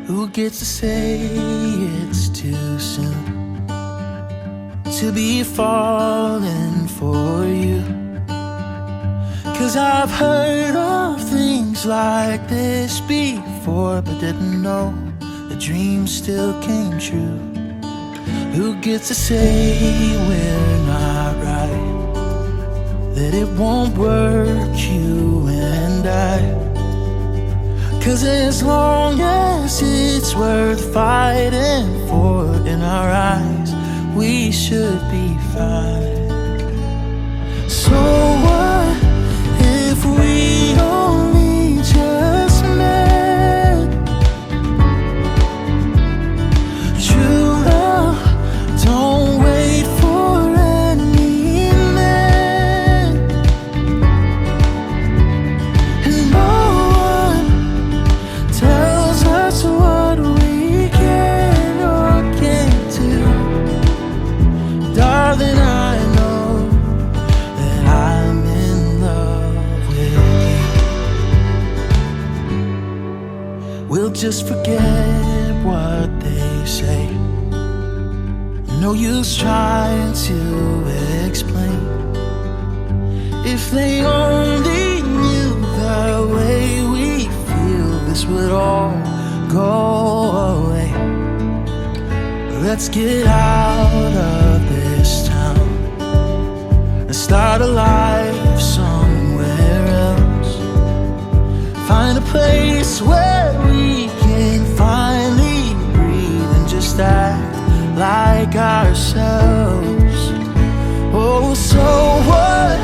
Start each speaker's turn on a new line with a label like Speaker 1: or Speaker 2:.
Speaker 1: Who gets to say it's too soon to be falling for you? 'Cause I've heard of things like this before, but didn't know the dream still came true. Who gets to say we're not right, that it won't work, you and I? 'Cause as long as it's worth fighting for in our eyes, we should be fine. So what if we only just met? True love don't wait for any man, and no one tells us what we can or can't do. Darling, I know that I'm in love with you. We'll just forget what they say. No use trying to explain. If they only knew the way we feel, this would all go away. Let's get out of this town and start a life somewhere else. Find a place where we can finally breathe and just act like ourselves. Oh, so what